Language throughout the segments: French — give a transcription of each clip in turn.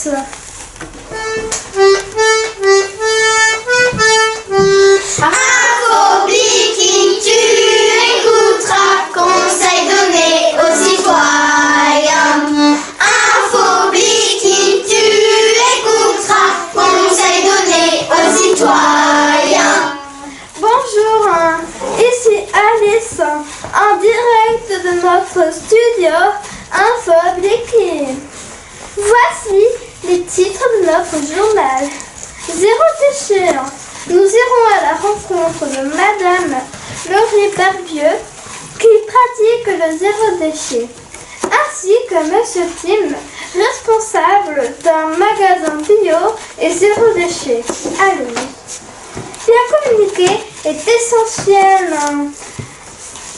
Alice. Infobie qui tu écouteras, conseil donné aux citoyens. Infobie qui tu écouteras, conseil donné aux citoyens. Bonjour, ici Alice, en direct de notre studio Infobie. Voici les titres de notre journal. Zéro déchet. Nous irons à la rencontre de Madame Laurie Barbieux qui pratique le zéro déchet, ainsi que Monsieur Tim, responsable d'un magasin bio et zéro déchet à Lille. Bien communiquer est essentiel.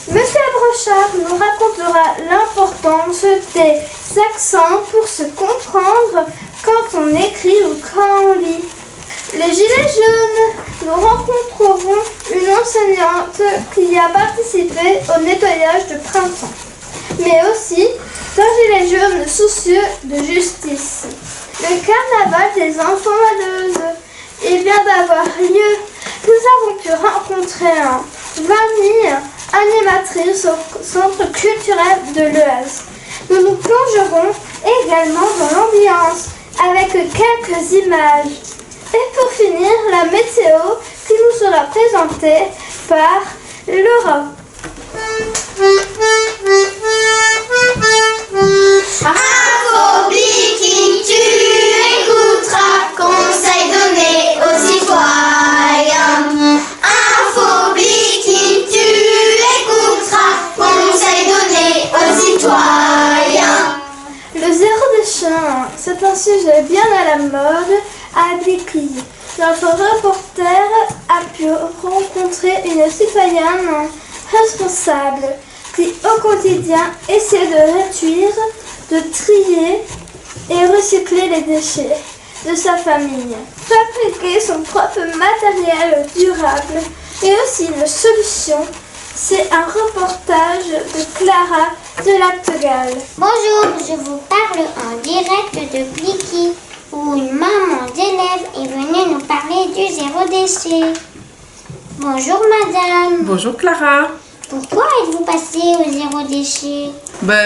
Monsieur Brochard nous racontera l'importance des accents pour se comprendre quand on écrit ou quand on lit. Les Gilets jaunes, nous rencontrerons une enseignante qui a participé au nettoyage de printemps, mais aussi d'un gilet jaune soucieux de justice. Le carnaval des enfants malheureuses vient d'avoir lieu. Nous avons pu rencontrer Vanille, animatrice au centre culturel de l'Oise. Nous nous plongerons également dans l'ambiance avec quelques images. Et pour finir, la météo qui nous sera présentée par Laura. Infobie qui tu écouteras, conseil donné aux citoyens. Infobie qui tu écouteras, conseil donné aux citoyens. Le zéro déchet, c'est un sujet bien à la mode à Bléquy. Notre reporter a pu rencontrer une citoyenne responsable qui au quotidien essaie de réduire, de trier et recycler les déchets de sa famille. Fabriquer son propre matériel durable est aussi une solution. C'est un reportage de Clara de Lactegal. Bonjour, je vous parle en direct de Bléquy, où une maman d'élève est venue nous parler du zéro déchet. Bonjour madame. Bonjour Clara. Pourquoi êtes-vous passée au zéro déchet?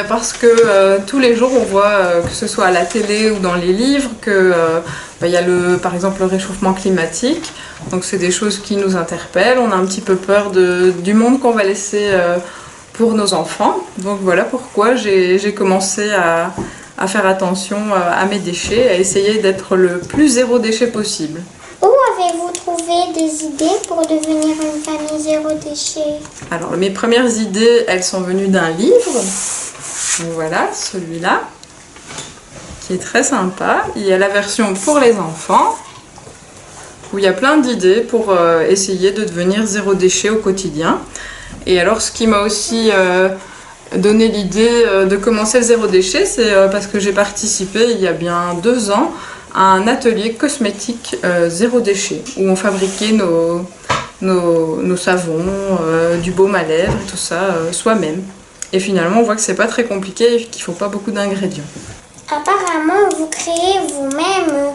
Parce que tous les jours on voit, que ce soit à la télé ou dans les livres, que y a par exemple le réchauffement climatique. Donc c'est des choses qui nous interpellent. On a un petit peu peur du monde qu'on va laisser pour nos enfants. Donc voilà pourquoi j'ai commencé à faire attention à mes déchets, à essayer d'être le plus zéro déchet possible. Où avez-vous trouvé des idées pour devenir une famille zéro déchet? Alors mes premières idées, elles sont venues d'un livre. Donc voilà, celui-là, qui est très sympa. Il y a la version pour les enfants, où il y a plein d'idées pour essayer de devenir zéro déchet au quotidien. Et alors ce qui m'a aussi donné l'idée de commencer le zéro déchet, c'est parce que j'ai participé il y a bien 2 ans à un atelier cosmétique zéro déchet, où on fabriquait nos savons, du baume à lèvres, tout ça soi-même. Et finalement on voit que c'est pas très compliqué et qu'il faut pas beaucoup d'ingrédients. Apparemment, vous créez vous-même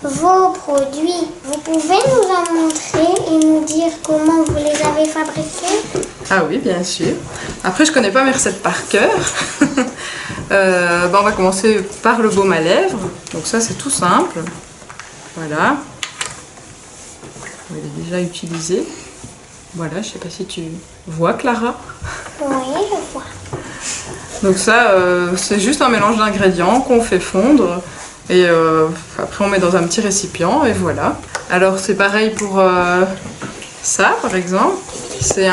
vos produits. Vous pouvez nous en montrer et nous dire comment vous les avez fabriqués? Ah oui, bien sûr. Après, je connais pas mes recettes par cœur. On va commencer par le baume à lèvres. Donc ça, c'est tout simple. Voilà. Il est déjà utilisé. Voilà, je sais pas si tu vois, Clara. Oui, je vois. Donc ça, c'est juste un mélange d'ingrédients qu'on fait fondre. Et après, on met dans un petit récipient et voilà. Alors, c'est pareil pour ça, par exemple. C'est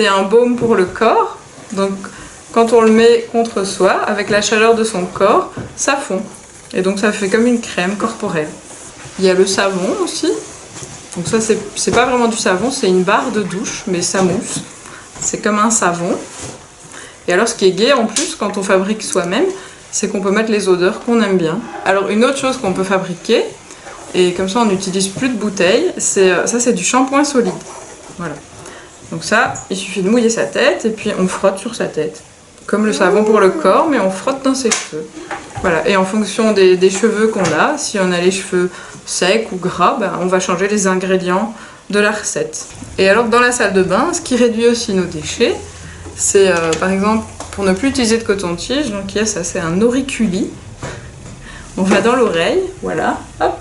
un baume pour le corps. Donc, quand on le met contre soi, avec la chaleur de son corps, ça fond. Et donc, ça fait comme une crème corporelle. Il y a le savon aussi. Donc ça, c'est pas vraiment du savon, c'est une barre de douche, mais ça mousse. C'est comme un savon. Et alors, ce qui est gai en plus, quand on fabrique soi-même, c'est qu'on peut mettre les odeurs qu'on aime bien. Alors, une autre chose qu'on peut fabriquer, et comme ça on n'utilise plus de bouteilles, c'est du shampoing solide. Voilà. Donc ça, il suffit de mouiller sa tête et puis on frotte sur sa tête. Comme le savon pour le corps, mais on frotte dans ses cheveux. Voilà. Et en fonction des cheveux qu'on a, si on a les cheveux secs ou gras, ben, on va changer les ingrédients de la recette. Et alors dans la salle de bain, ce qui réduit aussi nos déchets, c'est par exemple pour ne plus utiliser de coton-tige, donc il y a ça, c'est un auriculi. On va dans l'oreille, voilà, hop,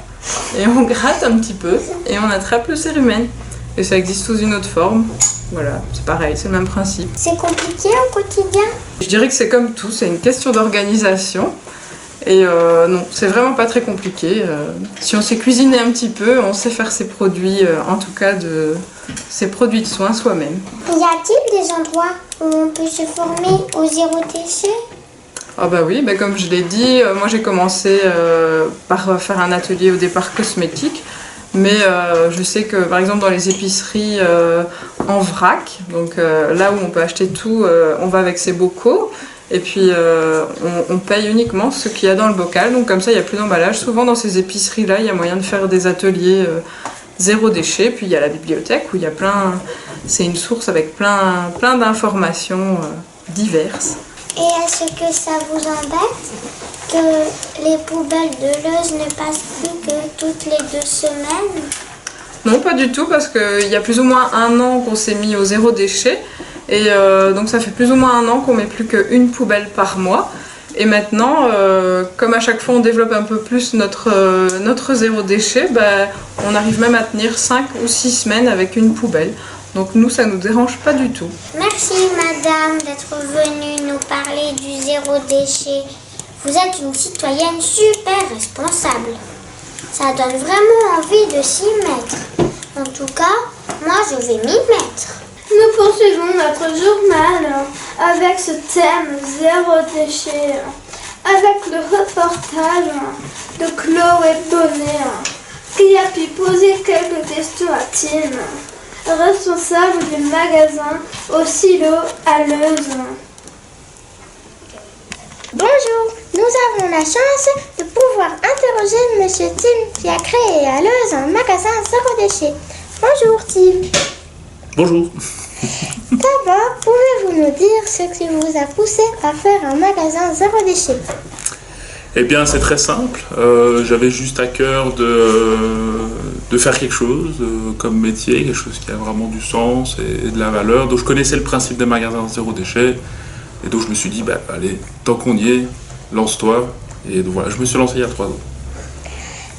et on gratte un petit peu et on attrape le cérumen. Et ça existe sous une autre forme. Voilà, c'est pareil, c'est le même principe. C'est compliqué au quotidien? Je dirais que c'est comme tout, c'est une question d'organisation. Et non, c'est vraiment pas très compliqué. Si on sait cuisiner un petit peu, on sait faire ses produits, en tout cas ses produits de soins soi-même. Y a-t-il des endroits où on peut se former au zéro déchet? Ah bah oui, bah comme je l'ai dit, moi j'ai commencé par faire un atelier au départ cosmétique. Mais je sais que par exemple dans les épiceries en vrac, donc là où on peut acheter tout, on va avec ses bocaux et puis on paye uniquement ce qu'il y a dans le bocal, donc comme ça il n'y a plus d'emballage. Souvent dans ces épiceries là il y a moyen de faire des ateliers zéro déchet, puis il y a la bibliothèque où il y a c'est une source avec plein d'informations diverses. Et est-ce que ça vous embête que les poubelles de Leuze ne passent plus que toutes les 2 semaines? Non, pas du tout, parce qu'il y a plus ou moins 1 an qu'on s'est mis au zéro déchet. Et donc ça fait plus ou moins 1 an qu'on met plus qu'une poubelle par mois. Et maintenant, comme à chaque fois on développe un peu plus notre zéro déchet, bah, on arrive même à tenir 5 ou 6 semaines avec une poubelle. Donc nous, ça nous dérange pas du tout. Merci madame d'être venue nous parler du zéro déchet. Vous êtes une citoyenne super responsable. Ça donne vraiment envie de s'y mettre. En tout cas, moi je vais m'y mettre. Nous poursuivons notre journal avec ce thème zéro déchet, avec le reportage de Chloé Bonnet, qui a pu poser quelques questions à Tim, responsable du magasin au silo à Leuze. Bonjour, nous avons la chance de pouvoir interroger Monsieur Tim qui a créé à Leuze un magasin zéro déchet. Bonjour Tim. Bonjour. D'abord, pouvez-vous nous dire ce qui vous a poussé à faire un magasin zéro déchet? Eh bien, c'est très simple. J'avais juste à cœur de faire quelque chose comme métier, quelque chose qui a vraiment du sens et de la valeur. Donc, je connaissais le principe des magasins zéro déchet. Et donc, je me suis dit, bah, allez, tant qu'on y est, lance-toi. Et donc, voilà, je me suis lancé il y a 3 ans.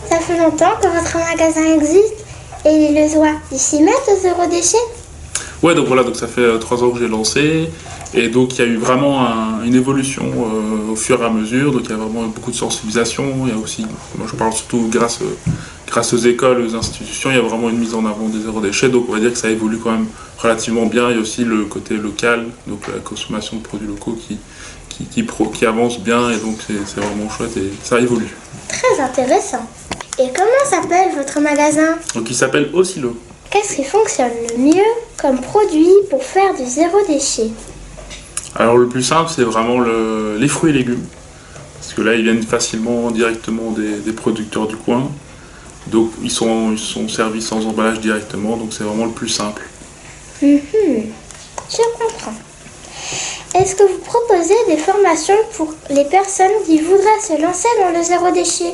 Ça fait longtemps que votre magasin existe et les Leuzois s'y mettent au zéro déchet? Ouais, donc voilà, donc ça fait 3 ans que j'ai lancé. Et donc, il y a eu vraiment une évolution au fur et à mesure. Donc, il y a vraiment beaucoup de sensibilisation. Il y a aussi, moi je parle surtout grâce aux écoles, aux institutions, il y a vraiment une mise en avant des zéro déchets. Donc, on va dire que ça évolue quand même relativement bien. Il y a aussi le côté local, donc la consommation de produits locaux qui avance bien. Et donc, c'est vraiment chouette et ça évolue. Très intéressant. Et comment s'appelle votre magasin? Donc, il s'appelle Osilo. Qu'est-ce qui fonctionne le mieux comme produit pour faire du zéro déchet? Alors le plus simple, c'est vraiment les fruits et légumes. Parce que là, ils viennent facilement directement des producteurs du coin. Donc ils sont servis sans emballage directement, donc c'est vraiment le plus simple. Je comprends. Est-ce que vous proposez des formations pour les personnes qui voudraient se lancer dans le zéro déchet?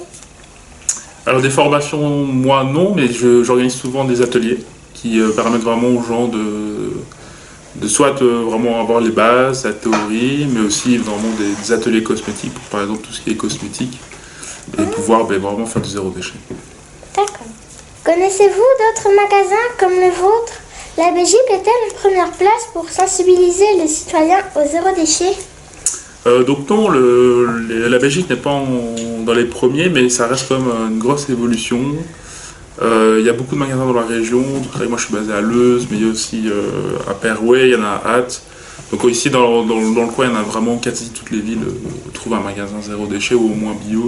Alors des formations, moi non, mais j'organise souvent des ateliers qui permettent vraiment aux gens de soit vraiment avoir les bases, la théorie, mais aussi vraiment des ateliers cosmétiques, pour par exemple tout ce qui est cosmétique, et pouvoir vraiment faire du zéro déchet. D'accord. Connaissez-vous d'autres magasins comme le vôtre? La Belgique est-elle en première place pour sensibiliser les citoyens au zéro déchet? Donc non, la Belgique n'est pas dans les premiers, mais ça reste quand même une grosse évolution. Il y a beaucoup de magasins dans la région. Donc, moi je suis basé à Leuze, mais il y a aussi à Perouet, il y en a à Ath. Donc ici dans le coin, il y en a vraiment quasi toutes les villes trouvent un magasin zéro déchet ou au moins bio.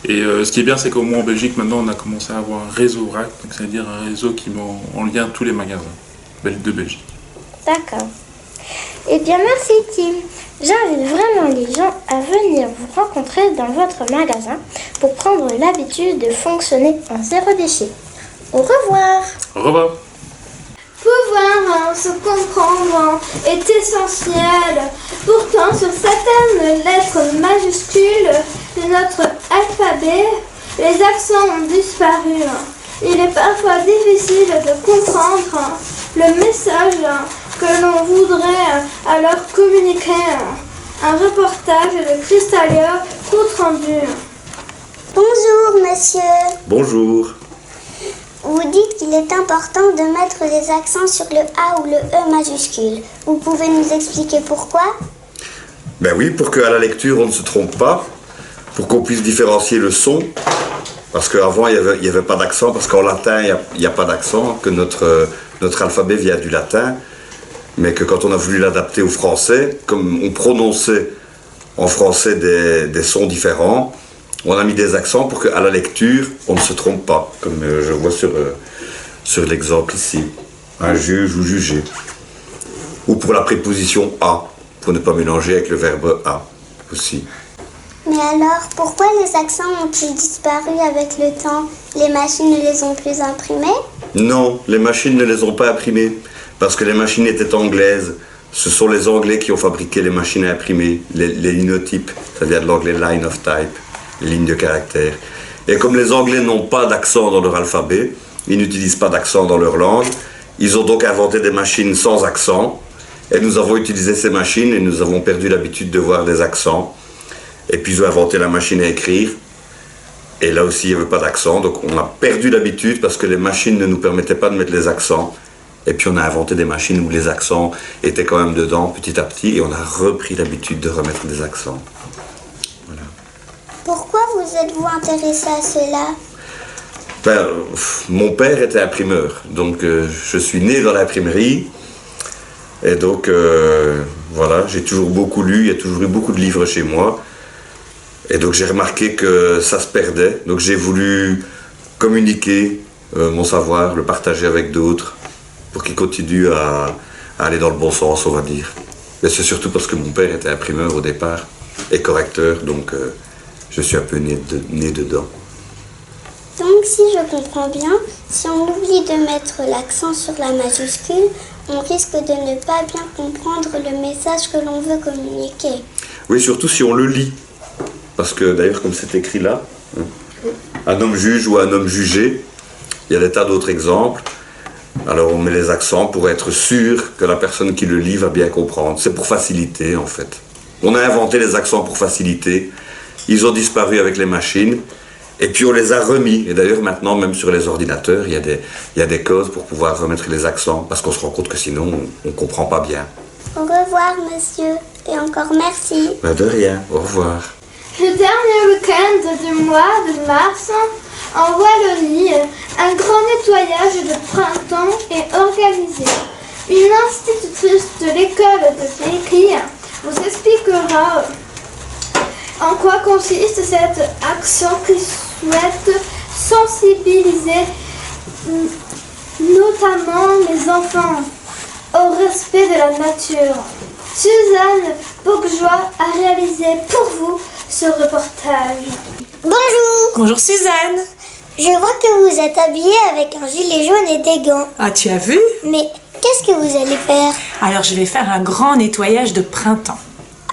Et ce qui est bien, c'est qu'au moins en Belgique, maintenant on a commencé à avoir un réseau RAC, donc c'est-à-dire un réseau qui met en lien tous les magasins de Belgique. D'accord. Eh bien merci Tim. J'invite vraiment les gens à venir vous rencontrer dans votre magasin pour prendre l'habitude de fonctionner en zéro déchet. Au revoir. Au revoir. Pouvoir se comprendre est essentiel. Pourtant, sur certaines lettres majuscules de notre alphabet, les accents ont disparu. Il est parfois difficile de comprendre le message que l'on voudrait alors communiquer. Un reportage de Crystalia, compte rendu. Bonjour, monsieur. Bonjour. Vous dites qu'il est important de mettre les accents sur le A ou le E majuscule. Vous pouvez nous expliquer pourquoi? Ben oui, pour qu'à la lecture on ne se trompe pas, pour qu'on puisse différencier le son, parce qu'avant il y avait pas d'accent, parce qu'en latin il n'y a pas d'accent, que notre alphabet vient du latin, mais que quand on a voulu l'adapter au français, comme on prononçait en français des sons différents, on a mis des accents pour qu'à la lecture, on ne se trompe pas, comme je vois sur l'exemple ici. Un juge ou juger. Ou pour la préposition à, pour ne pas mélanger avec le verbe à aussi. Mais alors, pourquoi les accents ont-ils disparu avec le temps? Les machines ne les ont plus imprimés? Non, les machines ne les ont pas imprimées, parce que les machines étaient anglaises. Ce sont les Anglais qui ont fabriqué les machines à imprimer, les linotypes, ça vient de l'anglais line of type. Lignes de caractère. Et comme les Anglais n'ont pas d'accent dans leur alphabet, ils n'utilisent pas d'accent dans leur langue, ils ont donc inventé des machines sans accent, et nous avons utilisé ces machines et nous avons perdu l'habitude de voir des accents. Et puis ils ont inventé la machine à écrire, et là aussi il n'y avait pas d'accent, donc on a perdu l'habitude parce que les machines ne nous permettaient pas de mettre les accents. Et puis on a inventé des machines où les accents étaient quand même dedans petit à petit, et on a repris l'habitude de remettre des accents. Pourquoi vous êtes-vous intéressé à cela? Ben, mon père était imprimeur, donc je suis né dans l'imprimerie, et donc voilà, j'ai toujours beaucoup lu, il y a toujours eu beaucoup de livres chez moi, et donc j'ai remarqué que ça se perdait, donc j'ai voulu communiquer mon savoir, le partager avec d'autres, pour qu'ils continuent à aller dans le bon sens, on va dire. Mais c'est surtout parce que mon père était imprimeur au départ, et correcteur, donc je suis un peu né dedans. Donc, si je comprends bien, si on oublie de mettre l'accent sur la majuscule, on risque de ne pas bien comprendre le message que l'on veut communiquer. Oui, surtout si on le lit. Parce que d'ailleurs, comme c'est écrit là, un homme juge ou un homme jugé, il y a des tas d'autres exemples. Alors on met les accents pour être sûr que la personne qui le lit va bien comprendre. C'est pour faciliter en fait. On a inventé les accents pour faciliter. Ils ont disparu avec les machines, et puis on les a remis. Et d'ailleurs maintenant, même sur les ordinateurs, il y a des codes pour pouvoir remettre les accents, parce qu'on se rend compte que sinon, on ne comprend pas bien. Au revoir, monsieur, et encore merci. Ben de rien, au revoir. Le dernier week-end du mois de mars, en Wallonie, un grand nettoyage de printemps est organisé. Une institutrice de l'école de Pékin vous expliquera en quoi consiste cette action qui souhaite sensibiliser notamment les enfants au respect de la nature. Suzanne Bourgeois a réalisé pour vous ce reportage. Bonjour. Bonjour Suzanne. Je vois que vous êtes habillée avec un gilet jaune et des gants. Ah, tu as vu? Mais qu'est-ce que vous allez faire? Alors je vais faire un grand nettoyage de printemps.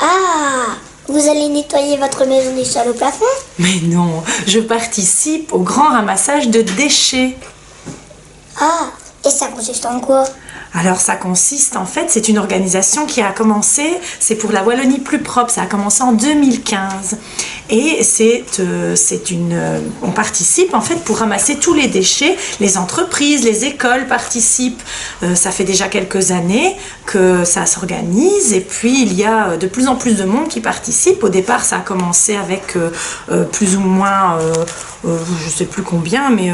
Ah, vous allez nettoyer votre maison du sol au plafond? Mais non, je participe au grand ramassage de déchets. Ah, et ça consiste en quoi? Alors ça consiste, en fait, c'est une organisation qui a commencé, c'est pour la Wallonie plus propre, ça a commencé en 2015. Et on participe en fait pour ramasser tous les déchets, les entreprises, les écoles participent. Ça fait déjà quelques années que ça s'organise, et puis il y a de plus en plus de monde qui participe. Au départ, ça a commencé avec plus ou moins, je ne sais plus combien, mais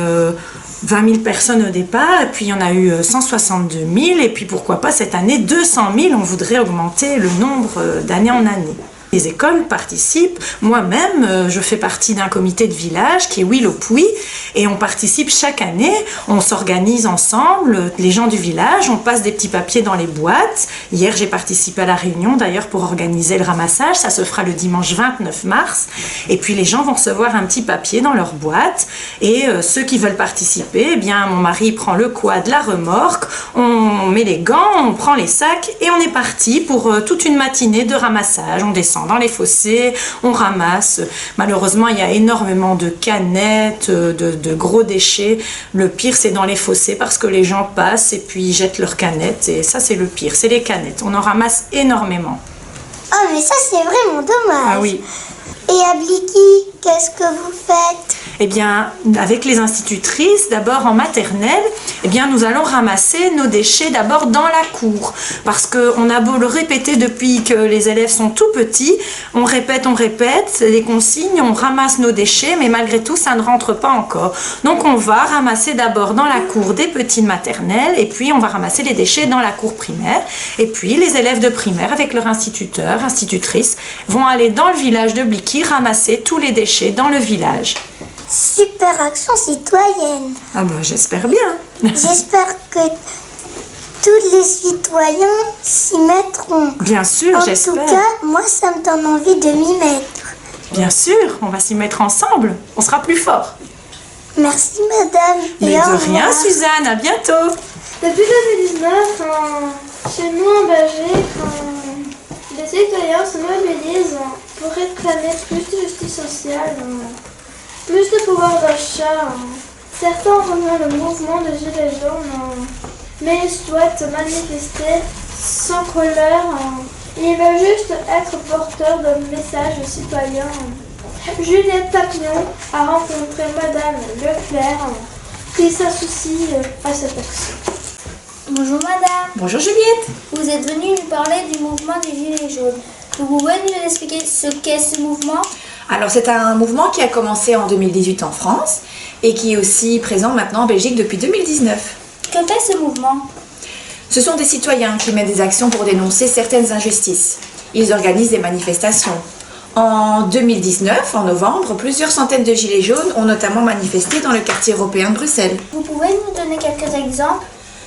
20 000 personnes au départ, et puis il y en a eu 162 000, et puis pourquoi pas cette année 200 000, on voudrait augmenter le nombre d'année en année. Les écoles participent. Moi-même, je fais partie d'un comité de village qui est Willopuy et on participe chaque année. On s'organise ensemble, les gens du village, on passe des petits papiers dans les boîtes. Hier, j'ai participé à la réunion d'ailleurs pour organiser le ramassage. Ça se fera le dimanche 29 mars. Et puis les gens vont recevoir un petit papier dans leur boîte. Et ceux qui veulent participer, eh bien, mon mari prend le quad, la remorque, on met les gants, on prend les sacs et on est parti pour toute une matinée de ramassage. On descend dans les fossés, on ramasse. Malheureusement, il y a énormément de canettes, de gros déchets. Le pire, c'est dans les fossés parce que les gens passent et puis ils jettent leurs canettes. Et ça, c'est le pire, c'est les canettes. On en ramasse énormément. Oh, mais ça, c'est vraiment dommage. Ah oui. Et à Blicky, qu'est-ce que vous faites? Eh bien, avec les institutrices, d'abord en maternelle, eh bien, nous allons ramasser nos déchets d'abord dans la cour. Parce qu'on a beau le répéter depuis que les élèves sont tout petits, on répète les consignes, on ramasse nos déchets, mais malgré tout, ça ne rentre pas encore. Donc, on va ramasser d'abord dans la cour des petites maternelles, et puis on va ramasser les déchets dans la cour primaire. Et puis, les élèves de primaire, avec leur instituteur, institutrice, vont aller dans le village de Blicky ramasser tous les déchets dans le village. Super action citoyenne. Ah bah j'espère bien. J'espère que tous les citoyens s'y mettront. Bien sûr, j'espère. En tout cas, moi, ça me donne envie de m'y mettre. Bien sûr, on va s'y mettre ensemble. On sera plus fort. Merci, madame. Mais Et au de rien, revoir. Suzanne. À bientôt. Depuis 2019, chez nous en Belgique, les citoyens se mobilisent pour réclamer plus de justice sociale, plus de pouvoir d'achat. Certains ont rejoint le mouvement de Gilets jaunes, mais ils souhaitent manifester sans colère. Ils veulent juste être porteurs d'un message citoyen. Juliette Papillon a rencontré Madame Leclerc qui s'associe à cette action. Bonjour madame, Bonjour Juliette. vous êtes venue nous parler du mouvement des Gilets jaunes. Vous pouvez nous expliquer ce qu'est ce mouvement? Alors c'est un mouvement qui a commencé en 2018 en France et qui est aussi présent maintenant en Belgique depuis 2019. Que fait ce mouvement? Ce sont des citoyens qui mènent des actions pour dénoncer certaines injustices. Ils organisent des manifestations. En 2019, en novembre, plusieurs centaines de gilets jaunes ont notamment manifesté dans le quartier européen de Bruxelles. Vous pouvez nous donner quelques exemples?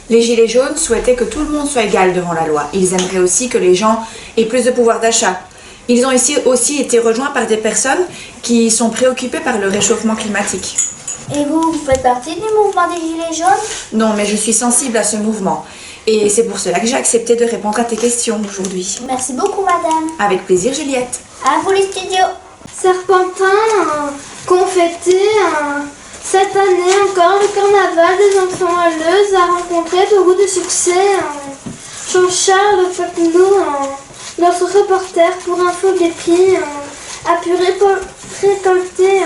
Les gilets jaunes souhaitaient que tout le monde soit égal devant la loi. Ils aimeraient aussi que les gens aient plus de pouvoir d'achat. Ils ont aussi été rejoints par des personnes qui sont préoccupées par le réchauffement climatique. Et vous faites partie du mouvement des Gilets jaunes? Non, mais je suis sensible à ce mouvement. Et c'est pour cela que j'ai accepté de répondre à tes questions aujourd'hui. Merci beaucoup madame. Avec plaisir, Juliette. À vous les studios. Serpentin, confetti, cette année encore le carnaval des enfants à Leuze a rencontré beaucoup de succès. Jean-Charles Papineau, notre reporter pour Info Blicky, a pu récolter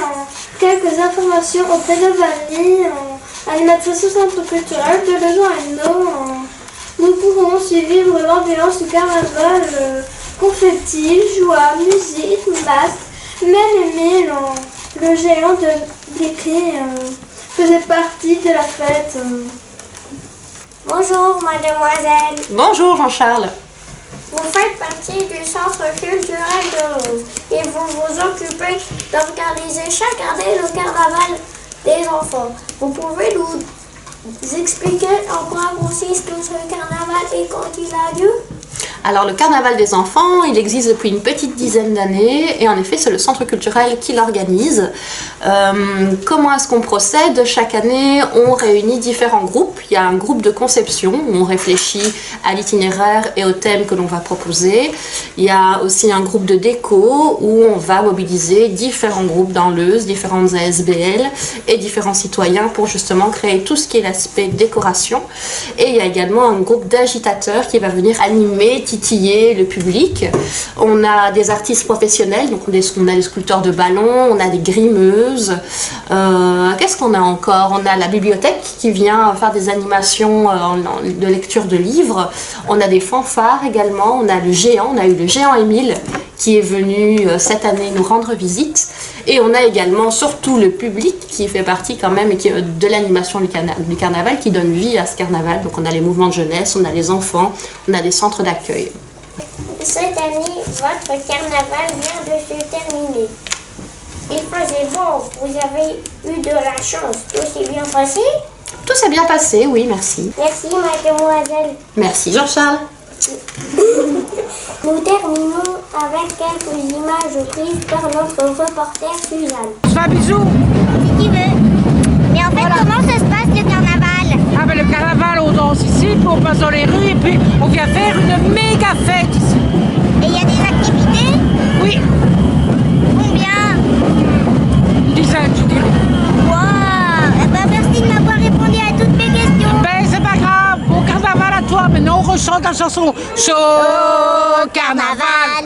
quelques informations auprès de Vanille, animatrice au centre culturel de Leuze-en-Hainaut. Nous pourrons suivre l'ambiance du carnaval, confetti, joie, musique, masque. Même Emile, le géant de Blicky, faisait partie de la fête. Bonjour, mademoiselle. Bonjour Jean-Charles. Vous faites partie du centre culturel de Leuze et vous vous occupez d'organiser chaque année le carnaval des enfants. Vous pouvez nous expliquer en quoi consiste ce carnaval et quand il a lieu? Alors le carnaval des enfants, il existe depuis une petite dizaine d'années et en effet c'est le centre culturel qui l'organise. Comment est-ce qu'on procède? Chaque année on réunit différents groupes. Il y a un groupe de conception où on réfléchit à l'itinéraire et au thème que l'on va proposer. Il y a aussi un groupe de déco où on va mobiliser différents groupes dans Leuze, différentes ASBL et différents citoyens pour justement créer tout ce qui est l'aspect décoration. Et il y a également un groupe d'agitateurs qui va venir animer, titiller le public. On a des artistes professionnels, donc on a des sculpteurs de ballons, on a des grimeuses. Qu'est-ce qu'on a encore? On a la bibliothèque qui vient faire des animations de lecture de livres. On a des fanfares également. On a eu le géant Émile qui est venu cette année nous rendre visite. Et on a également surtout le public qui fait partie quand même de l'animation du carnaval qui donne vie à ce carnaval. Donc on a les mouvements de jeunesse, on a les enfants, on a des centres d'accueil. Cette année, votre carnaval vient de se terminer. Il faisait beau, vous avez eu de la chance. Tout s'est bien passé? Tout s'est bien passé, oui, merci. Merci, mademoiselle. Merci Jean-Charles. Nous terminons avec quelques images prises par notre reporter Suzanne. Je fais un bisou. Si tu veux. Mais en fait, comment ça se passe le carnaval? Ah ben le carnaval, on danse ici, puis on passe dans les rues et puis on vient faire une méga fête ici. Et il y a des activités? Oui, Combien? une dizaine, je dirais. Wow! Eh ben, merci de m'avoir répondu à toutes mes questions. Ben c'est pas grave, bon carnaval à toi. Maintenant on rechante la chanson. Chaud carnaval.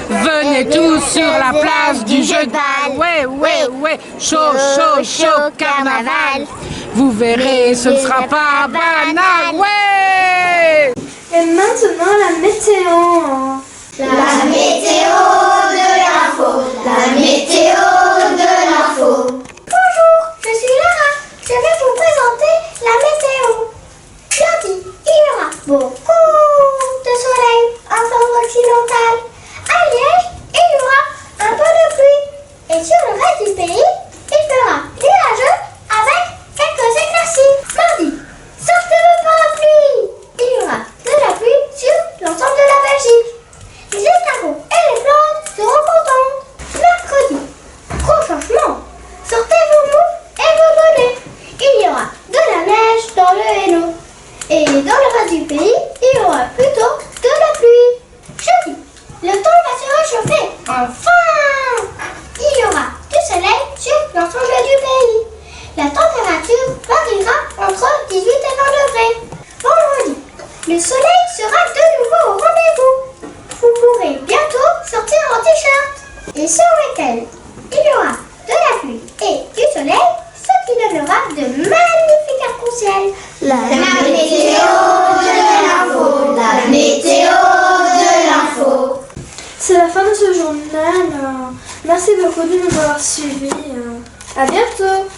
Venez tous sur la place du jeu de balle. Ouais. Chaud carnaval. Vous verrez, ce ne sera pas banal. Ouais. Et maintenant, la météo. La météo de l'info. La météo de l'info. Bonjour, je suis Lara. Je vais vous présenter la météo. Lundi, il y aura beaucoup de soleil en forme occidentale. À Liège, il y aura un peu de pluie. Et sur le reste du pays, il fera nuageux avec quelques éclaircies. Mardi, sortez vos parapluies. Il y aura de la pluie sur l'ensemble de la Belgique. Les escargots et les plantes seront contents. Mercredi, gros changement. Sortez vos mous et vos bonnets. Il y aura de la neige dans le Hainaut. Et dans le reste du pays, il y aura plutôt de la pluie. Jeudi, le temps va se réchauffer. Enfin! Il y aura du soleil sur l'ensemble du pays. La température variera entre 18 et 20 degrés. Vendredi, le soleil sera de nouveau au rendez-vous. Vous pourrez bientôt sortir en t-shirt. Et ce week-end, il y aura de la pluie et du soleil, ce qui donnera de magnifiques arcs-en-ciel. La météo de l'info. La météo de l'info. C'est la fin de ce journal. Merci beaucoup de nous avoir suivis. À bientôt.